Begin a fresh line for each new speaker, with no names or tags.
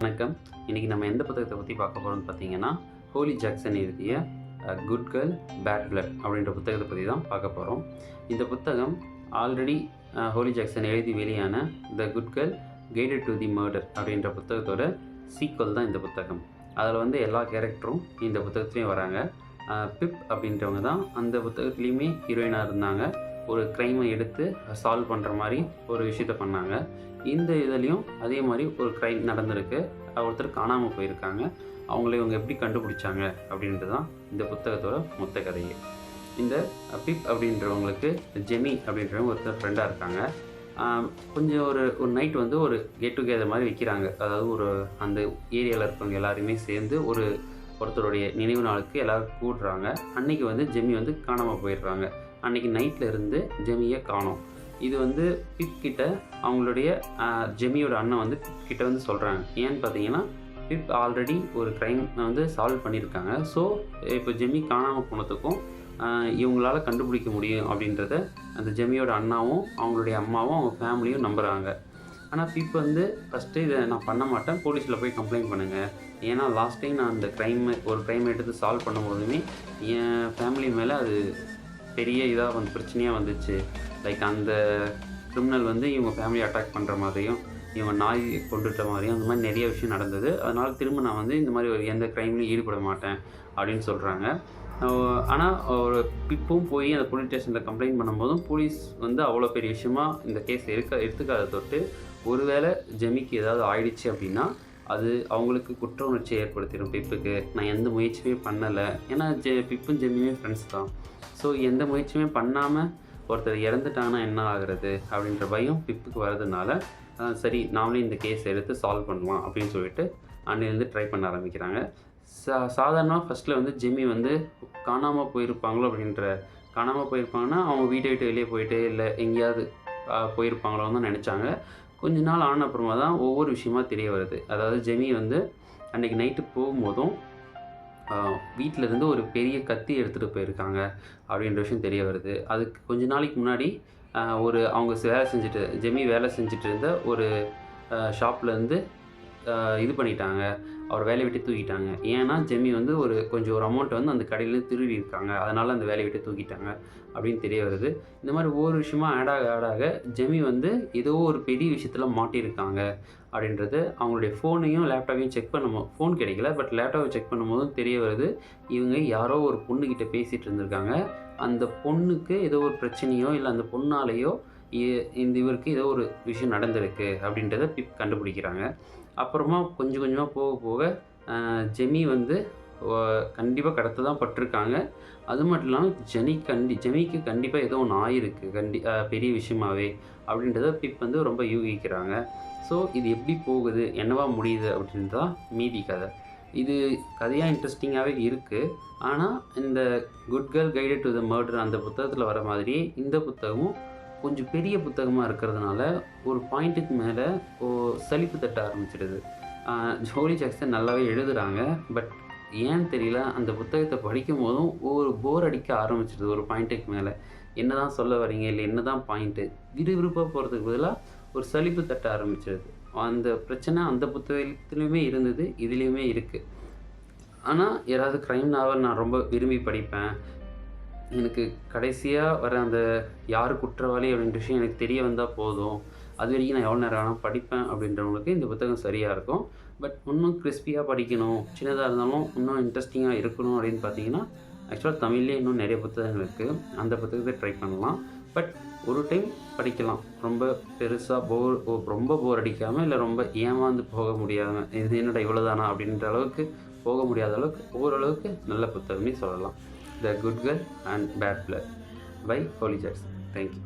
வணக்கம். இன்றைக்கி நம்ம எந்த புத்தகத்தை பற்றி பார்க்க போகிறோம்னு பார்த்தீங்கன்னா, ஹோலி ஜாக்சன் எழுதிய குட் கேர்ள் பேட் பிளட் அப்படின்ற புத்தகத்தை பற்றி தான் பார்க்க போகிறோம். இந்த புத்தகம் ஆல்ரெடி ஹோலி ஜாக்சன் எழுதி வெளியான த good girl guided to the murder அப்படின்ற புத்தகத்தோட சீக்வல் தான் இந்த புத்தகம். அதில் எல்லா கேரக்டரும் இந்த புத்தகத்துலேயும் வராங்க. பிப் அப்படின்றவங்க தான் அந்த புத்தகத்துலேயுமே ஹீரோயினாக இருந்தாங்க. ஒரு க்ரைமை எடுத்து சால்வ் பண்ணுற மாதிரி ஒரு விஷயத்த பண்ணாங்க. இந்த இதுலேயும் அதே மாதிரி ஒரு க்ரைம் நடந்திருக்கு. ஒருத்தர் காணாமல் போயிருக்காங்க. அவங்கள இவங்க எப்படி கண்டுபிடிச்சாங்க அப்படின்றது தான் இந்த புத்தகத்தோட மொத்த கதையே. இந்த பிப் அப்படின்றவங்களுக்கு ஜெமி அப்படின்றவங்க ஒருத்தர் ஃப்ரெண்டாக இருக்காங்க. கொஞ்சம் ஒரு நைட் ஒரு கெட் டுகெதர் மாதிரி வைக்கிறாங்க. அதாவது அந்த ஏரியாவில் இருக்கவங்க எல்லாருமே சேர்ந்து ஒருத்தருடைய நினைவு நாளுக்கு எல்லோரும் கூடுறாங்க. அன்றைக்கி ஜெமி காணாமல் போயிடுறாங்க. அன்றைக்கி நைட்டில் இருந்து ஜெமியை காணோம். இது பிப் கிட்ட அவங்களுடைய ஜெமியோட அண்ணன் பிப் கிட்ட சொல்கிறாங்க. ஏன்னு பார்த்தீங்கன்னா, பிப் ஆல்ரெடி ஒரு க்ரைம் சால்வ் பண்ணியிருக்காங்க. ஸோ இப்போ ஜெமி காணாமல் போனதுக்கும் இவங்களால கண்டுபிடிக்க முடியும் அப்படின்றத அந்த ஜெமியோட அண்ணாவும் அவங்களுடைய அம்மாவும் அவங்க ஃபேமிலியும் நம்புகிறாங்க. ஆனால் பிப் ஃபஸ்ட்டு இதை நான் பண்ண மாட்டேன், போலீஸில் போய் கம்ப்ளைண்ட் பண்ணுங்கள். ஏன்னா லாஸ்ட் டைம் நான் அந்த ஒரு க்ரைம் எடுத்து சால்வ் பண்ணும்போதுமே என் ஃபேமிலி மேலே அது பெரிய இதாக பிரச்சனையாக வந்துச்சு. லைக் அந்த கிரிமினல் இவங்க ஃபேமிலி அட்டாக் பண்ணுற மாதிரியும் இவங்க நாய் கொண்டுட்ட மாதிரியும் அந்த மாதிரி நிறைய விஷயம் நடந்தது. அதனால் திரும்ப நான் இந்த மாதிரி எந்த க்ரைம்லையும் ஈடுபட மாட்டேன் அப்படின்னு சொல்கிறாங்க. ஆனால் ஒரு பிப்பும் போய் அந்த போலீஸ் ஸ்டேஷனில் கம்ப்ளைண்ட் பண்ணும்போதும் போலீஸ் அவ்வளோ பெரிய விஷயமாக இந்த கேஸ் எடுத்துக்காத தொட்டு ஒருவேளை ஜெமிக்கு ஏதாவது ஆயிடுச்சு அப்படின்னா அது அவங்களுக்கு குற்ற உணர்ச்சி ஏற்படுத்திடும் பிப்புக்கு. நான் எந்த முயற்சியுமே பண்ணலை. ஏன்னா பிப்பும் ஜெமியுமே ஃப்ரெண்ட்ஸ் தான். ஸோ எந்த முயற்சியுமே பண்ணாமல் ஒருத்தர் இறந்துட்டாங்கன்னா என்ன ஆகிறது அப்படின்ற பயம் பிப்புக்கு வர்றதுனால சரி நாமளே இந்த கேஸ் எடுத்து சால்வ் பண்ணலாம் அப்படின்னு சொல்லிட்டு அன்னிலேருந்து ட்ரை பண்ண ஆரம்பிக்கிறாங்க. சாதாரணமாக ஃபஸ்ட்டில் ஜெமி காணாமல் போயிருப்பாங்கன்னா அவங்க வீட்டை விட்டு வெளியே போயிட்டு இல்லை எங்கேயாவது போயிருப்பாங்களோன்னு தான் நினச்சாங்க. கொஞ்ச நாள் ஆன அப்புறமா தான் ஒவ்வொரு விஷயமா தெரிய வருது. அதாவது ஜெமி அன்றைக்கி நைட்டு போகும்போதும் வீட்டிலேருந்து ஒரு பெரிய கத்தி எடுத்துகிட்டு போயிருக்காங்க அப்படின்ற விஷயம் தெரிய வருது. அதுக்கு கொஞ்ச நாளைக்கு முன்னாடி அவங்க ஜெமி வேலை செஞ்சுட்டு இருந்த ஒரு ஷாப்லேருந்து இது பண்ணிட்டாங்க, அவர் வேலையை விட்டு தூக்கிட்டாங்க. ஏன்னா ஜெமி கொஞ்சம் ஒரு அமௌண்ட்டை அந்த கடையிலேருந்து திருடி இருக்காங்க, அதனால் அந்த வேலையை விட்டு தூக்கிட்டாங்க அப்படின்னு தெரிய வருது. இந்த மாதிரி ஒவ்வொரு விஷயமா ஆடாக ஜெமி ஏதோ ஒரு பெரிய விஷயத்தில் மாட்டியிருக்காங்க அப்படின்றது அவங்களுடைய ஃபோனையும் லேப்டாப்பையும் செக் ஃபோன் கிடைக்கல, பட் லேப்டாப்பை செக் பண்ணும்போதும் தெரிய வருது. இவங்க யாரோ ஒரு பொண்ணுக்கிட்ட பேசிகிட்டு இருந்திருக்காங்க. அந்த பொண்ணுக்கு ஏதோ ஒரு பிரச்சனையோ இல்லை அந்த பொண்ணாலேயோ இவருக்கு ஏதோ ஒரு விஷயம் நடந்திருக்கு அப்படின்றத பிப் கண்டுபிடிக்கிறாங்க. அப்புறமா கொஞ்சம் கொஞ்சமாக போக ஜெமி கண்டிப்பாக கடத்த தான் பட்டிருக்காங்க. அது மட்டும் இல்லாமல் ஜெமிக்கு கண்டிப்பாக ஏதோ ஒன்று ஆயிருக்கு பெரிய விஷயமாவே அப்படின்றத பிப் ரொம்ப யூகிக்கிறாங்க. ஸோ இது எப்படி போகுது, என்னவா முடியுது அப்படின்றது தான் மீதி கதை. இது கதையாக இன்ட்ரெஸ்டிங்காகவே இருக்குது. ஆனால் இந்த good girl guided to the murder அந்த புத்தகத்தில் வர மாதிரியே இந்த புத்தகமும் கொஞ்சம் பெரிய புத்தகமாக இருக்கிறதுனால ஒரு பாயிண்ட்டுக்கு மேலே சலிப்பு தட்ட ஆரம்பிச்சிடுது. ஹோலி ஜாக்சன் நல்லாவே எழுதுகிறாங்க, பட் ஏன்னு தெரியல அந்த புத்தகத்தை படிக்கும் போதும் போர் அடிக்க ஆரம்பிச்சிடுது. ஒரு பாயிண்ட்டுக்கு மேலே என்ன தான் சொல்ல வரீங்க இல்லை என்ன தான் பாயிண்ட்டு விறுவிறுப்பாக போகிறதுக்கு பதிலாக ஒரு சலிப்பு தட்ட ஆரம்பிச்சிடுது. அந்த பிரச்சனை அந்த புத்தகத்துலேயுமே இருந்தது, இதுலேயுமே இருக்குது. ஆனால் யாராவது க்ரைம் நாவல் நான் ரொம்ப விரும்பி படிப்பேன். எனக்கு கடைசியாக வர அந்த யார் குற்றவாளி அப்படின்ற விஷயம் எனக்கு தெரிய வந்தால் போதும், அது வரைக்கும் நான் எவ்வளோ நேரம் வேணால் படிப்பேன் அப்படின்றவங்களுக்கு இந்த புத்தகம் சரியாக இருக்கும். பட் இன்னும் கிறிஸ்பியாக படிக்கணும், சின்னதாக இருந்தாலும் இன்னும் இன்ட்ரெஸ்டிங்காக இருக்கணும் அப்படின்னு பார்த்தீங்கன்னா ஆக்சுவலாக தமிழ்லேயே இன்னும் நிறைய புத்தகங்கள் இருக்குது. அந்த புத்தகத்தை ட்ரை பண்ணலாம். பட் ஒரு டைம் படிக்கலாம். ரொம்ப பெருசாக ரொம்ப போர் அடிக்காமல் இல்லை ரொம்ப ஏமாந்து போக முடியாமல் இது என்னடா இவ்வளோதானா அப்படின்ற அளவுக்கு போக முடியாத அளவுக்கு ஓரளவுக்கு நல்ல புத்தகமே சொல்லலாம். The good girl and bad blood by Holly Jackson. Thank you.